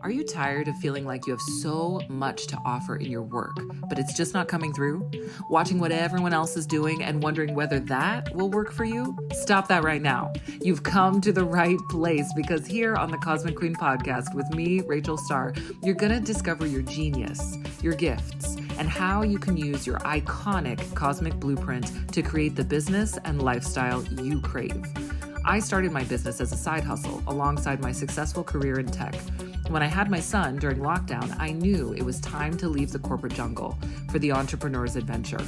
Are you tired of feeling like you have so much to offer in your work, but it's just not coming through? Watching what everyone else is doing and wondering whether that will work for you? Stop that right now. You've come to the right place because here on the Cosmic Queen podcast with me, Rachel Starr, you're going to discover your genius, your gifts, and how you can use your iconic cosmic blueprint to create the business and lifestyle you crave. I started my business as a side hustle alongside my successful career in tech. When I had my son during lockdown, I knew it was time to leave the corporate jungle for the entrepreneur's adventure.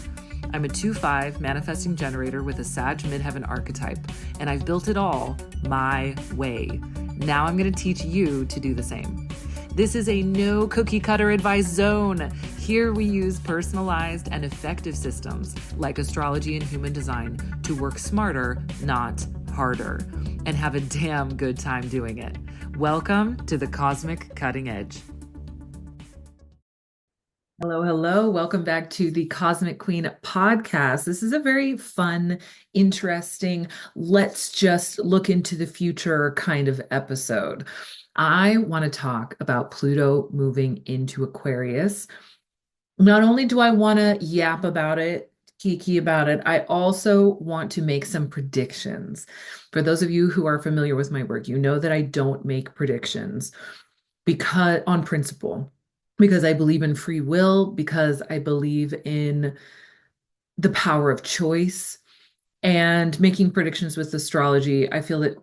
I'm a 2-5 manifesting generator with a Sag midheaven archetype, and I've built it all my way. Now I'm going to teach you to do the same. This is a no cookie cutter advice zone. Here we use personalized and effective systems like astrology and human design to work smarter, not harder, and have a damn good time doing it. Welcome to the Cosmic Cutting Edge. Hello, hello. Welcome back to the Cosmic Queen podcast. This is a very fun, interesting, let's just look into the future kind of episode. I want to talk about Pluto moving into Aquarius. Not only do I want to yap about it, kiki about it, I also want to make some predictions. For those of you who are familiar with my work, you know that I don't make predictions because on principle, because I believe in free will, because I believe in the power of choice, and making predictions with astrology. I feel that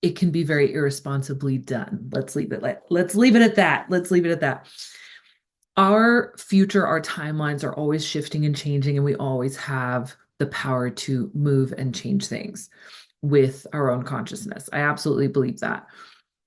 it can be very irresponsibly done. Let's leave it at that. Let's leave it at that. Our future, our timelines are always shifting and changing, and we always have the power to move and change things with our own consciousness. I absolutely believe that.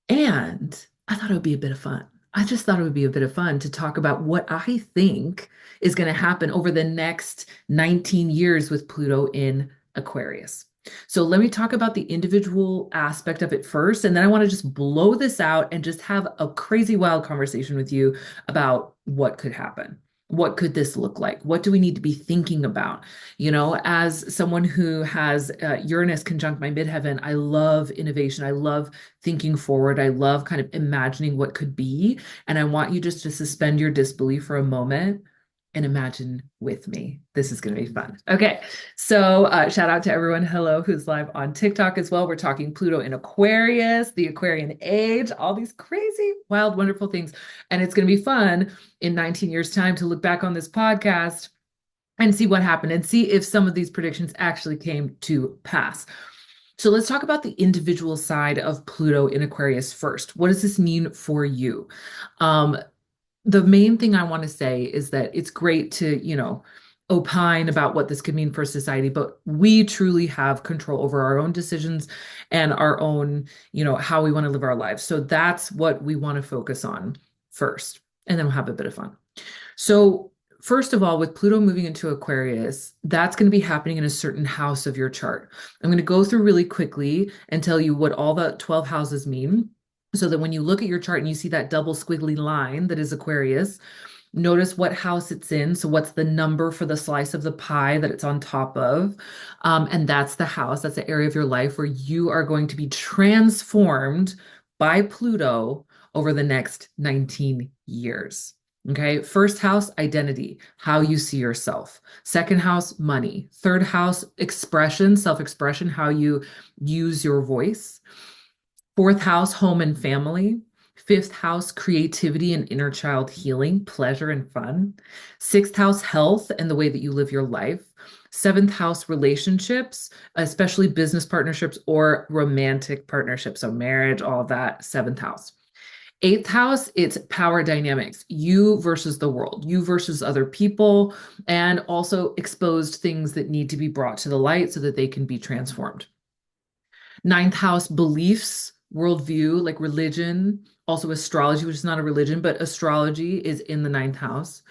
And I thought it would be a bit of fun. I just thought it would be a bit of fun to talk about what I think is going to happen over the next 19 years with Pluto in Aquarius. So let me talk about the individual aspect of it first, and then I want to just blow this out and just have a crazy wild conversation with you about what could happen. What could this look like? What do we need to be thinking about? You know, as someone who has Uranus conjunct my midheaven, I love innovation. I love thinking forward. I love kind of imagining what could be. And I want you just to suspend your disbelief for a moment and imagine with me. This is going to be fun. Okay, so shout out to everyone, hello, who's live on TikTok as well. We're talking Pluto in Aquarius, the Aquarian age, all these crazy, wild, wonderful things. And it's going to be fun in 19 years' time to look back on this podcast and see what happened and see if some of these predictions actually came to pass. So let's talk about the individual side of Pluto in Aquarius first. What does this mean for you? The main thing I want to say is that it's great to, opine about what this could mean for society, but we truly have control over our own decisions and our own, how we want to live our lives. So that's what we want to focus on first, and then we'll have a bit of fun. So first of all, with Pluto moving into Aquarius, that's going to be happening in a certain house of your chart. I'm going to go through really quickly and tell you what all the 12 houses mean, so that when you look at your chart and you see that double squiggly line that is Aquarius, notice what house it's in. So what's the number for the slice of the pie that it's on top of? And that's the house, that's the area of your life where you are going to be transformed by Pluto over the next 19 years. Okay, first house, identity, how you see yourself. Second house, money. Third house, expression, self-expression, how you use your voice. Fourth house, home and family. Fifth house, creativity and inner child healing, pleasure and fun. Sixth house, health and the way that you live your life. Seventh house, relationships, especially business partnerships or romantic partnerships. So marriage, all of that, seventh house. Eighth house, it's power dynamics, you versus the world, you versus other people, and also exposed things that need to be brought to the light so that they can be transformed. Ninth house, beliefs, worldview, like religion, also astrology, which is not a religion, but astrology is in the ninth house.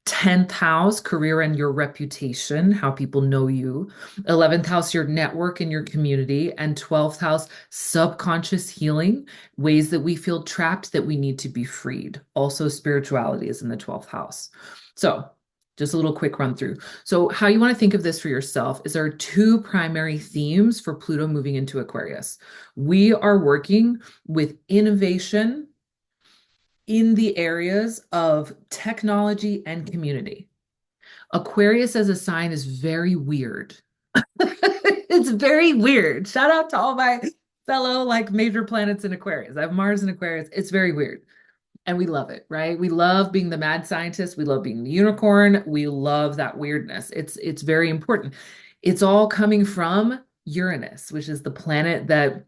10th house, career and your reputation, how people know you. 11th house, your network and your community. And 12th house, subconscious healing, ways that we feel trapped that we need to be freed. Also, spirituality is in the 12th house. So just a little quick run through. So how you want to think of this for yourself is there are two primary themes for Pluto moving into Aquarius. We are working with innovation in the areas of technology and community. Aquarius as a sign is very weird. It's very weird. Shout out to all my fellow like major planets in Aquarius. I have Mars in Aquarius. It's very weird. And we love it, right? We love being the mad scientist. We love being the unicorn. We love that weirdness. It's very important. It's all coming from Uranus, which is the planet that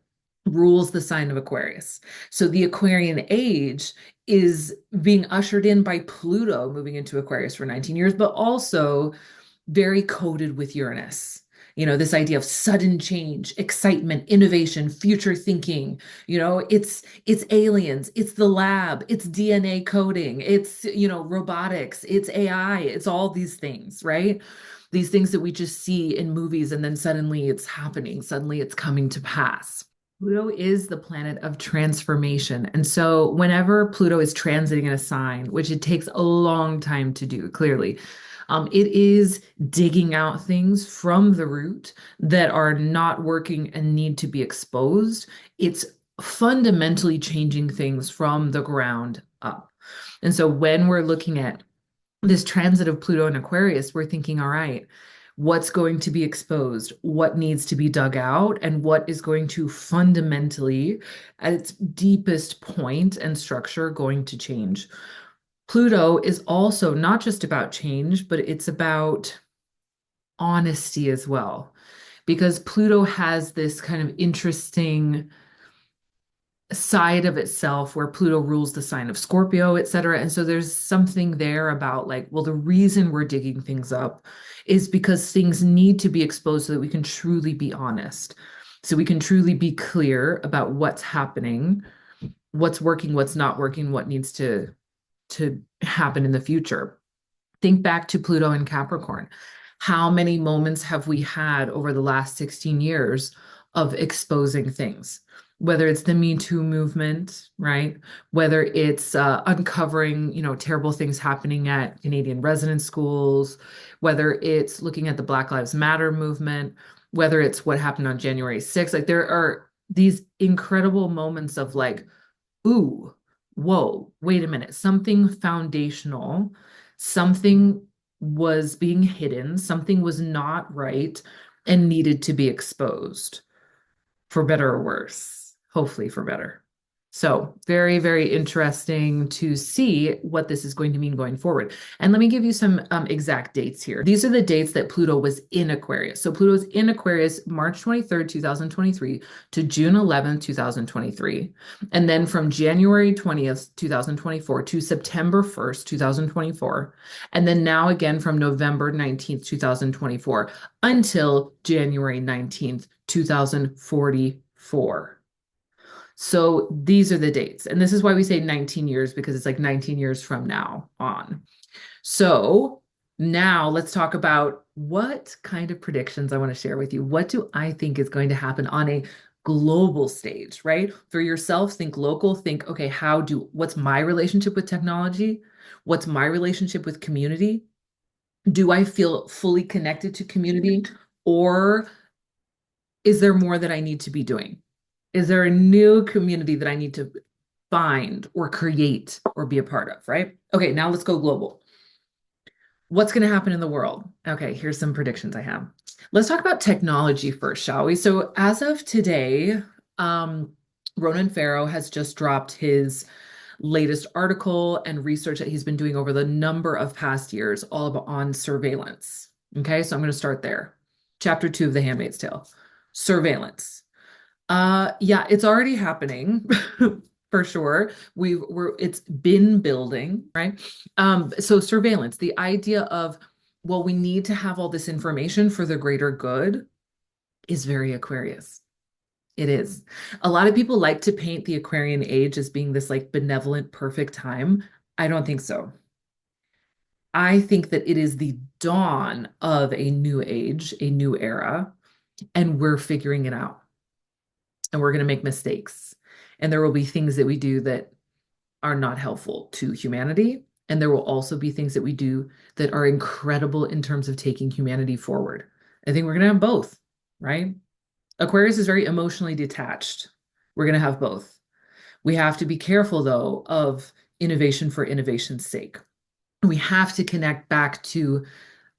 rules the sign of Aquarius. So the Aquarian age is being ushered in by Pluto moving into Aquarius for 19 years, but also very coded with Uranus. This idea of sudden change, excitement, innovation, future thinking. It's aliens, it's the lab, it's DNA coding, it's robotics, it's AI, it's all these things, right? These things that we just see in movies and then suddenly it's happening, suddenly it's coming to pass. Pluto is the planet of transformation. And so, whenever Pluto is transiting in a sign, which it takes a long time to do, clearly, it is digging out things from the root that are not working and need to be exposed. It's fundamentally changing things from the ground up. And so, when we're looking at this transit of Pluto and Aquarius, we're thinking, all right, what's going to be exposed, what needs to be dug out, and what is going to fundamentally, at its deepest point and structure, going to change. Pluto is also not just about change, but it's about honesty as well, because Pluto has this kind of interesting side of itself where Pluto rules the sign of Scorpio, et cetera. And so there's something there about like, well, the reason we're digging things up is because things need to be exposed so that we can truly be honest. So we can truly be clear about what's happening, what's working, what's not working, what needs to happen in the future. Think back to Pluto and Capricorn. How many moments have we had over the last 16 years of exposing things? Whether it's the Me Too movement, right? Whether it's uncovering, terrible things happening at Canadian residence schools, whether it's looking at the Black Lives Matter movement, whether it's what happened on January 6th. Like there are these incredible moments of like, ooh, whoa, wait a minute, something foundational, something was being hidden, something was not right and needed to be exposed for better or worse, hopefully for better. So very, very interesting to see what this is going to mean going forward. And let me give you some exact dates here. These are the dates that Pluto was in Aquarius. So Pluto was in Aquarius March 23rd, 2023 to June 11th, 2023. And then from January 20th, 2024 to September 1st, 2024. And then now again from November 19th, 2024 until January 19th, 2044. So these are the dates. And this is why we say 19 years, because it's like 19 years from now on. So now let's talk about what kind of predictions I want to share with you. What do I think is going to happen on a global stage, right? For yourself, think local, think, okay, what's my relationship with technology? What's my relationship with community? Do I feel fully connected to community, or is there more that I need to be doing? Is there a new community that I need to find or create or be a part of, right? Okay, now let's go global. What's going to happen in the world? Okay, here's some predictions I have. Let's talk about technology first, shall we? So as of today, Ronan Farrow has just dropped his latest article and research that he's been doing over the number of past years, all about on surveillance. Okay, so I'm going to start there. Chapter 2 of The Handmaid's Tale, surveillance. Yeah, it's already happening for sure. It's been building, right? So surveillance, the idea of, well, we need to have all this information for the greater good is very Aquarius. It is. A lot of people like to paint the Aquarian age as being this like benevolent, perfect time. I don't think so. I think that it is the dawn of a new age, a new era, and we're figuring it out. And we're going to make mistakes. And there will be things that we do that are not helpful to humanity. And there will also be things that we do that are incredible in terms of taking humanity forward. I think we're going to have both, right? Aquarius is very emotionally detached. We're going to have both. We have to be careful, though, of innovation for innovation's sake. We have to connect back to,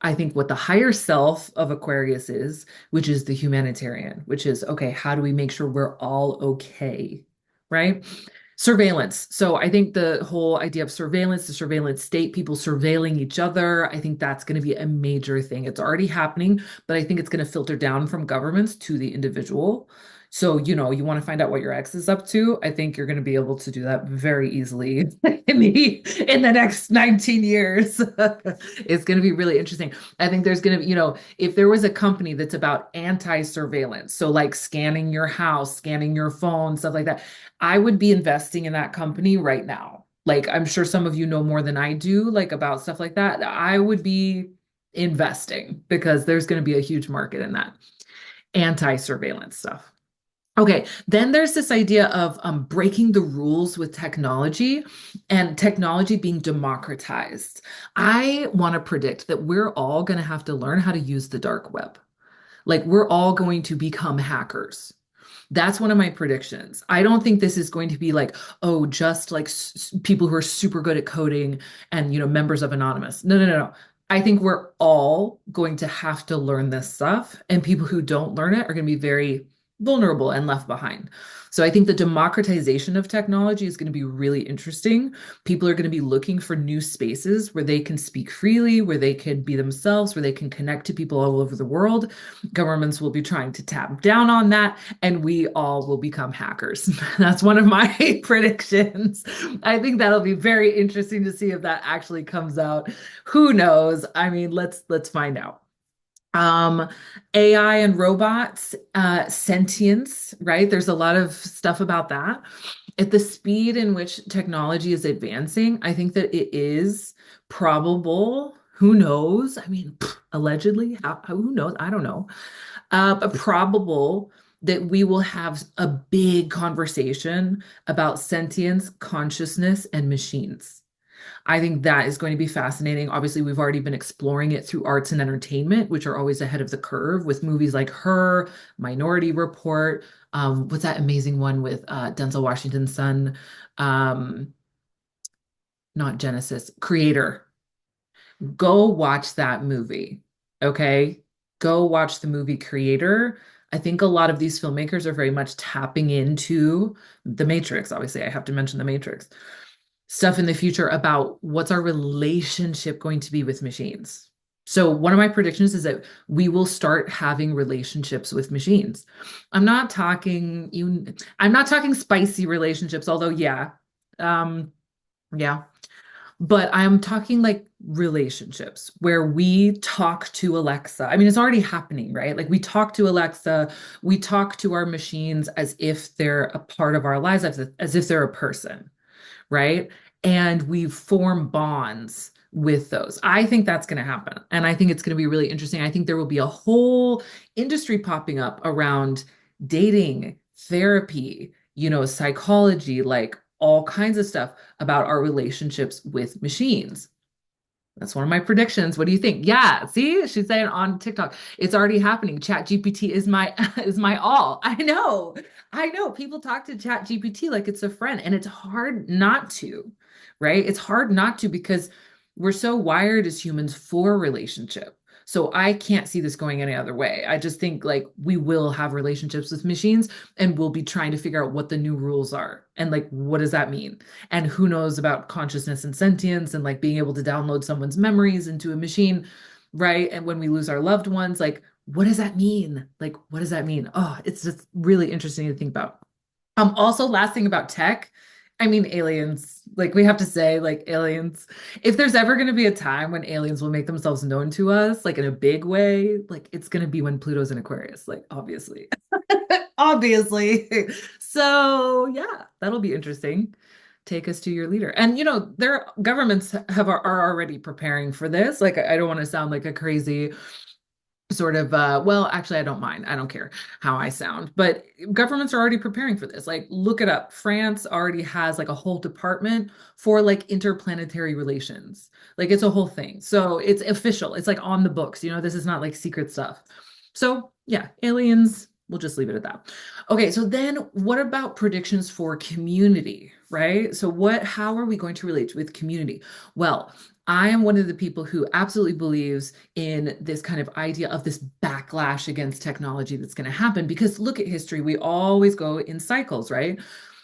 I think, what the higher self of Aquarius is, which is the humanitarian, which is, okay, how do we make sure we're all okay? Right? Surveillance. So I think the whole idea of surveillance, the surveillance state, people surveilling each other, I think that's going to be a major thing. It's already happening, but I think it's going to filter down from governments to the individual. So, you want to find out what your ex is up to. I think you're going to be able to do that very easily in the next 19 years. It's going to be really interesting. I think there's going to be, if there was a company that's about anti-surveillance, so like scanning your house, scanning your phone, stuff like that, I would be investing in that company right now. Like, I'm sure some of you know more than I do, like about stuff like that. I would be investing because there's going to be a huge market in that anti-surveillance stuff. Okay, then there's this idea of breaking the rules with technology and technology being democratized. I want to predict that we're all going to have to learn how to use the dark web. Like, we're all going to become hackers. That's one of my predictions. I don't think this is going to be like, oh, just like people who are super good at coding and, members of Anonymous. No, no, no, no. I think we're all going to have to learn this stuff, and people who don't learn it are going to be very vulnerable and left behind. So I think the democratization of technology is going to be really interesting. People are going to be looking for new spaces where they can speak freely, where they can be themselves, where they can connect to people all over the world. Governments will be trying to tap down on that, and we all will become hackers. That's one of my predictions. I think that'll be very interesting to see if that actually comes out. Who knows? I mean, let's find out. Um, AI and robots, sentience, right? There's a lot of stuff about that. At the speed in which technology is advancing, I think that it is probable. Who knows? I mean, allegedly, who knows? I don't know. But probable that we will have a big conversation about sentience, consciousness, and machines. I think that is going to be fascinating. Obviously, we've already been exploring it through arts and entertainment, which are always ahead of the curve with movies like Her, Minority Report. What's that amazing one with Denzel Washington's son? Um, Not Genesis, Creator. Go watch that movie. Okay. Go watch the movie Creator. I think a lot of these filmmakers are very much tapping into the Matrix. Obviously, I have to mention the Matrix stuff in the future about what's our relationship going to be with machines. So one of my predictions is that we will start having relationships with machines. I'm not talking spicy relationships, although um, yeah, but I'm talking like relationships where we talk to Alexa. I mean, it's already happening, right? Like we talk to Alexa, we talk to our machines as if they're a part of our lives, as if they're a person, right? And we form bonds with those. I think that's going to happen. And I think it's going to be really interesting. I think there will be a whole industry popping up around dating, therapy, psychology, like all kinds of stuff about our relationships with machines. That's one of my predictions. What do you think? Yeah, see, she's saying on TikTok, it's already happening. Chat GPT is my is my all. I know. I know. People talk to Chat GPT like it's a friend, and it's hard not to, right? It's hard not to because we're so wired as humans for relationship. So I can't see this going any other way. I just think like we will have relationships with machines, and we'll be trying to figure out what the new rules are and like what does that mean? And who knows about consciousness and sentience and like being able to download someone's memories into a machine, right? And when we lose our loved ones, like what does that mean? Like what does that mean? Oh, it's just really interesting to think about. Also, last thing about tech, I mean, aliens, like we have to say, like aliens, if there's ever going to be a time when aliens will make themselves known to us, like in a big way, like it's going to be when Pluto's in Aquarius, like obviously, obviously. So yeah, that'll be interesting. Take us to your leader. And their governments are already preparing for this. Like I don't want to sound like a crazy sort of well, actually I don't mind. I don't care how I sound, but governments are already preparing for this. Like look it up. France already has like a whole department for like interplanetary relations. Like it's a whole thing. So it's official. It's like on the books. This is not like secret stuff. So yeah, aliens, We'll just leave it at that. Okay, so then what about predictions for community, right? So how are we going to relate with community? Well, I am one of the people who absolutely believes in this kind of idea of this backlash against technology that's going to happen because look at history, we always go in cycles, right?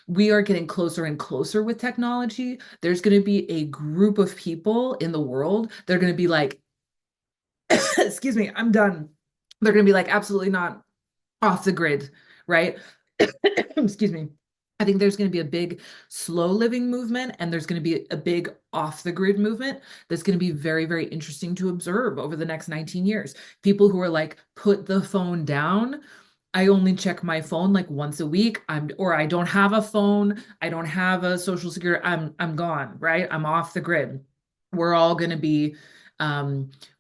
We are getting closer and closer with technology. There's going to be a group of people in the world. They're going to be like, excuse me, I'm done. They're going to be like, absolutely not off the grid, right? Excuse me. I think there's going to be a big slow living movement and there's going to be a big off the grid movement that's going to be very, very interesting to observe over the next 19 years. People who are like, put the phone down. I only check my phone like once a week. Or I don't have a phone. I don't have a social security. I'm gone, right? I'm off the grid. We're all going to be,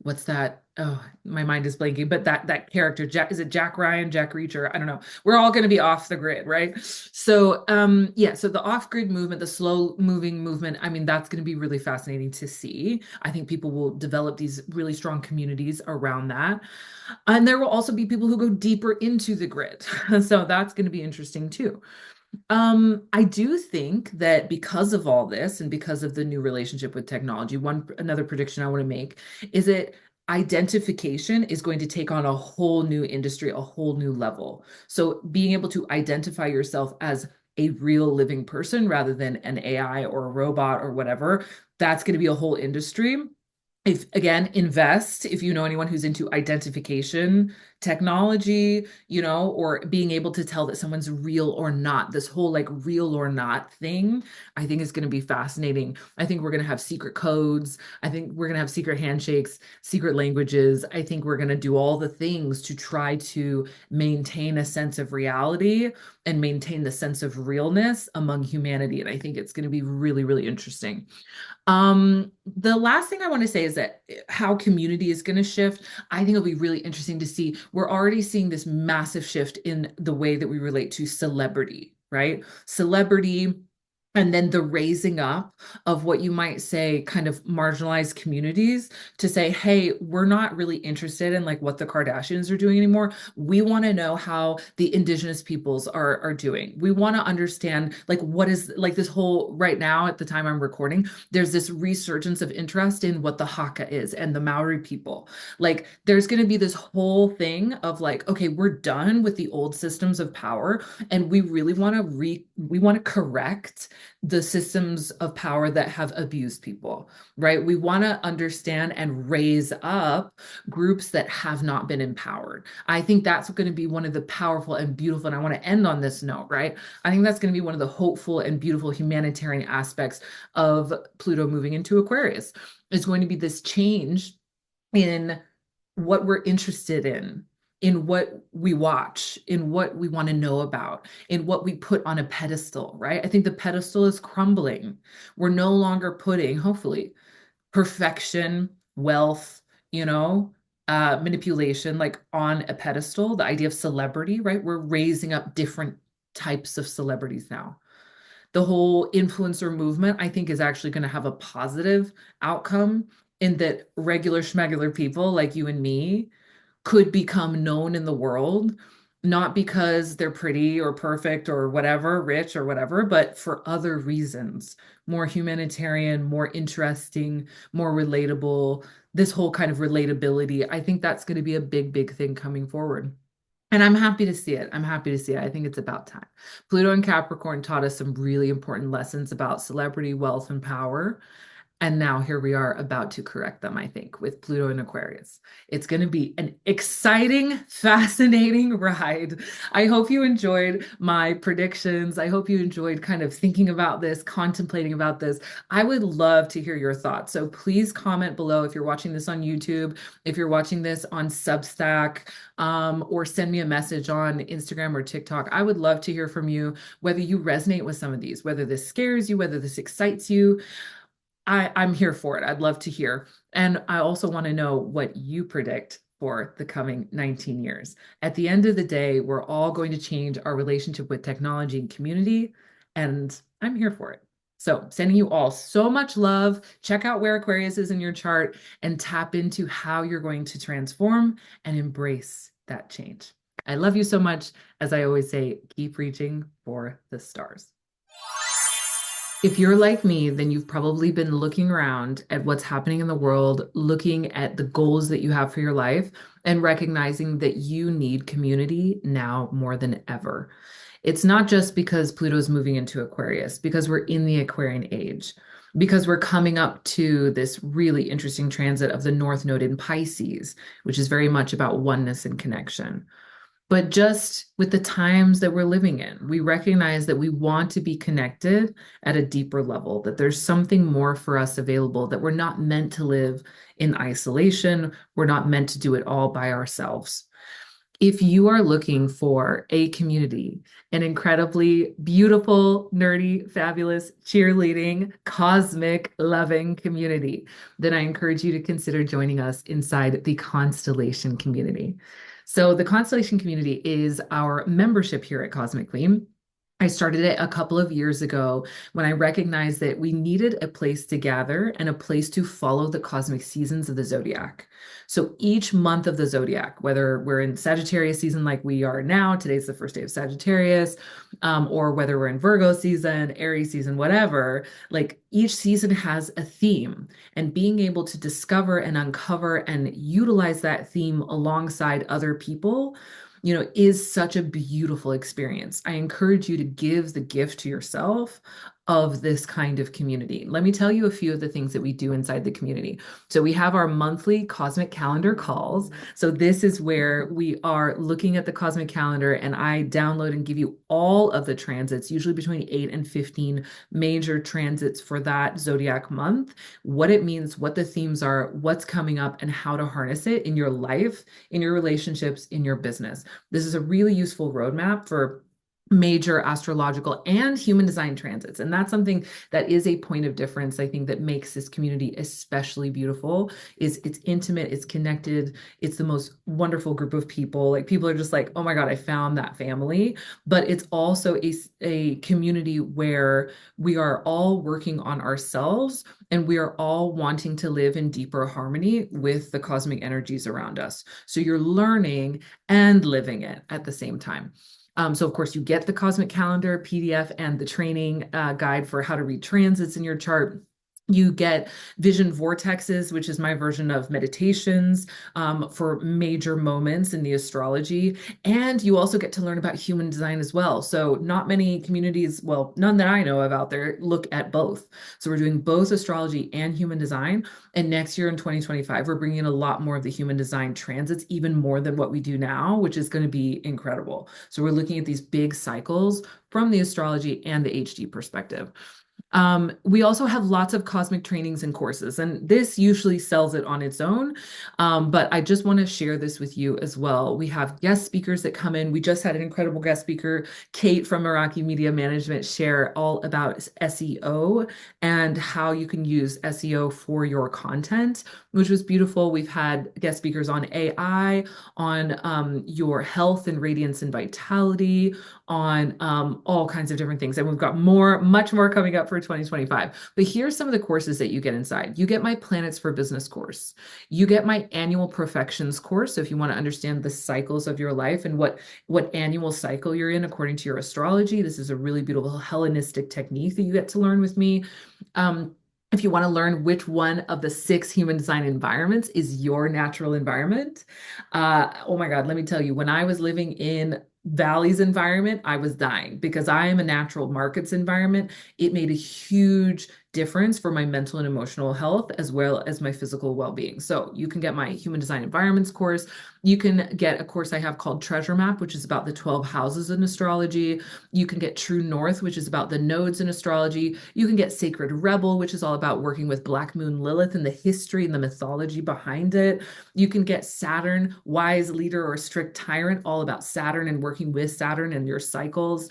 what's that? Oh, my mind is blanking, but that character, Jack, is it Jack Ryan, Jack Reacher? I don't know. We're all going to be off the grid, right? So, yeah, so the off-grid movement, the slow moving movement, I mean, that's going to be really fascinating to see. I think people will develop these really strong communities around that. And there will also be people who go deeper into the grid. So that's going to be interesting too. I do think that because of all this and because of the new relationship with technology, another prediction I want to make is that identification is going to take on a whole new industry, a whole new level. So being able to identify yourself as a real living person rather than an AI or a robot or whatever, that's going to be a whole industry. If again, invest if you know anyone who's into identification technology, or being able to tell that someone's real or not, this whole like real or not thing, I think is going to be fascinating. I think we're going to have secret codes. I think we're going to have secret handshakes, secret languages. I think we're going to do all the things to try to maintain a sense of reality and maintain the sense of realness among humanity. And I think it's going to be really, really interesting. The last thing I want to say is that how community is going to shift. I think it'll be really interesting to see. We're already seeing this massive shift in the way that we relate to celebrity, right? Celebrity, and then the raising up of what you might say kind of marginalized communities to say, hey, we're not really interested in like what the Kardashians are doing anymore. We want to know how the indigenous peoples are doing. We want to understand like what is like this whole right now at the time I'm recording, there's this resurgence of interest in what the Hakka is and the Maori people. Like there's going to be this whole thing of like, okay, we're done with the old systems of power and we really want to we want to correct the systems of power that have abused people, right? We want to understand and raise up groups that have not been empowered. I think that's going to be one of the powerful and beautiful, and I want to end on this note, right? I think that's going to be one of the hopeful and beautiful humanitarian aspects of Pluto moving into Aquarius. It's going to be this change in what we're interested in what we watch, in what we want to know about, in what we put on a pedestal, right? I think the pedestal is crumbling. We're no longer putting, hopefully, perfection, wealth, manipulation, like on a pedestal, the idea of celebrity, right? We're raising up different types of celebrities now. The whole influencer movement, I think, is actually going to have a positive outcome in that regular schmegular people like you and me could become known in the world, not because they're pretty or perfect or whatever, rich or whatever, but for other reasons, more humanitarian, more interesting, more relatable, this whole kind of relatability. I think that's going to be a big, big thing coming forward. And I'm happy to see it. I'm happy to see it. I think it's about time. Pluto and Capricorn taught us some really important lessons about celebrity, wealth, and power. And now here we are about to correct them, I think, with Pluto and Aquarius. It's going to be an exciting, fascinating ride. I hope you enjoyed my predictions. I hope you enjoyed kind of thinking about this, contemplating about this. I would love to hear your thoughts. So please comment below if you're watching this on YouTube, if you're watching this on Substack, or send me a message on Instagram or TikTok. I would love to hear from you, whether you resonate with some of these, whether this scares you, whether this excites you. I'm here for it. I'd love to hear. And I also want to know what you predict for the coming 19 years. At the end of the day, we're all going to change our relationship with technology and community, and I'm here for it. So, sending you all so much love. Check out where Aquarius is in your chart and tap into how you're going to transform and embrace that change. I love you so much. As I always say, keep reaching for the stars. If you're like me, then you've probably been looking around at what's happening in the world, looking at the goals that you have for your life, and recognizing that you need community now more than ever. It's not just because Pluto's moving into Aquarius, because we're in the Aquarian age, because we're coming up to this really interesting transit of the North Node in Pisces, which is very much about oneness and connection. But just with the times that we're living in, we recognize that we want to be connected at a deeper level, that there's something more for us available, that we're not meant to live in isolation. We're not meant to do it all by ourselves. If you are looking for a community, an incredibly beautiful, nerdy, fabulous, cheerleading, cosmic, loving community, then I encourage you to consider joining us inside the Constellation community. So, the Constellation community is our membership here at Cosmic Queen. I started it a couple of years ago when I recognized that we needed a place to gather and a place to follow the cosmic seasons of the zodiac. So each month of the zodiac, whether we're in Sagittarius season like we are now, today's the first day of Sagittarius, or whether we're in Virgo season, Aries season, whatever, like each season has a theme. And being able to discover and uncover and utilize that theme alongside other people is such a beautiful experience. I encourage you to give the gift to yourself of this kind of community. Let me tell you a few of the things that we do inside the community. So we have our monthly cosmic calendar calls. So this is where we are looking at the cosmic calendar and I download and give you all of the transits, usually between 8 and 15 major transits for that zodiac month, what it means, what the themes are, what's coming up, and how to harness it in your life, in your relationships, in your business. This is a really useful roadmap for major astrological and human design transits. And that's something that is a point of difference, I think, that makes this community especially beautiful, is it's intimate, it's connected, it's the most wonderful group of people. Like people are just like, oh my God, I found that family. But it's also a community where we are all working on ourselves and we are all wanting to live in deeper harmony with the cosmic energies around us. So you're learning and living it at the same time. So of course you get the cosmic calendar PDF and the training guide for how to read transits in your chart. You get vision vortexes, which is my version of meditations for major moments in the astrology. And you also get to learn about human design as well. So not many communities, well, none that I know of out there, look at both. So we're doing both astrology and human design. And next year in 2025, we're bringing in a lot more of the human design transits, even more than what we do now, which is going to be incredible. So we're looking at these big cycles from the astrology and the HD perspective. We also have lots of cosmic trainings and courses, and this usually sells it on its own. But I just want to share this with you as well. We have guest speakers that come in. We just had an incredible guest speaker, Kate from Meraki Media Management, share all about SEO and how you can use SEO for your content, which was beautiful. We've had guest speakers on AI, on your health and radiance and vitality, on all kinds of different things. And we've got much more coming up for 2025. But here's some of the courses that you get inside. You get my Planets for Business course. You get my Annual Perfections course. So if you want to understand the cycles of your life and what annual cycle you're in according to your astrology, this is a really beautiful Hellenistic technique that you get to learn with me. If you want to learn which one of the 6 human design environments is your natural environment, oh my God, let me tell you, when I was living in Valley's environment, I was dying because I am a natural markets environment. It made a huge difference for my mental and emotional health as well as my physical well-being. So you can get my human design environments course. You can get a course I have called Treasure Map, which is about the 12 houses in astrology. You can get True North, which is about the nodes in astrology. You can get Sacred Rebel, which is all about working with Black Moon Lilith and the history and the mythology behind it. You can get Saturn, Wise Leader or Strict Tyrant, all about Saturn and working with Saturn and your cycles.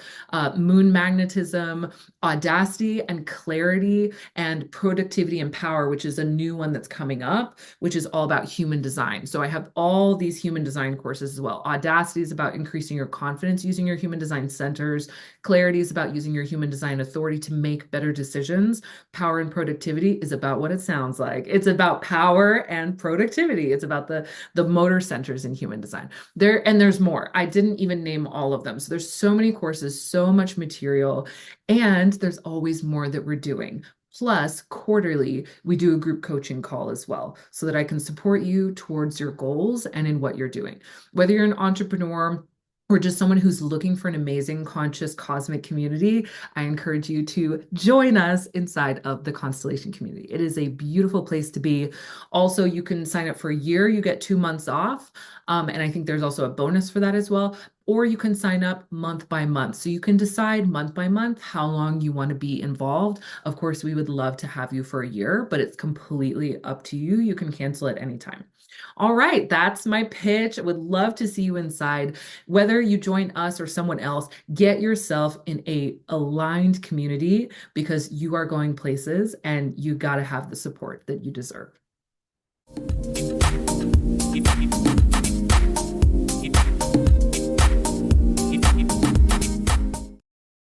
Moon Magnetism, Audacity and Clarity, and productivity and power, which is a new one that's coming up, which is all about human design. So I have all these human design courses as well. Audacity is about increasing your confidence using your human design centers. Clarity is about using your human design authority to make better decisions. Power and productivity is about what it sounds like. It's about power and productivity. It's about the motor centers in human design. There's more. I didn't even name all of them. So there's so many courses, so much material, and there's always more that we're doing. Plus, quarterly, we do a group coaching call as well so that I can support you towards your goals and in what you're doing. Whether you're an entrepreneur, or just someone who's looking for an amazing, conscious, cosmic community, I encourage you to join us inside of the Constellation community. It is a beautiful place to be. Also, you can sign up for a year, you get 2 months off. And I think there's also a bonus for that as well. Or you can sign up month by month. So you can decide month by month how long you want to be involved. Of course, we would love to have you for a year, but it's completely up to you. You can cancel at any time. All right, that's my pitch. I would love to see you inside. Whether you join us or someone else, get yourself in a aligned community because you are going places and you got to have the support that you deserve.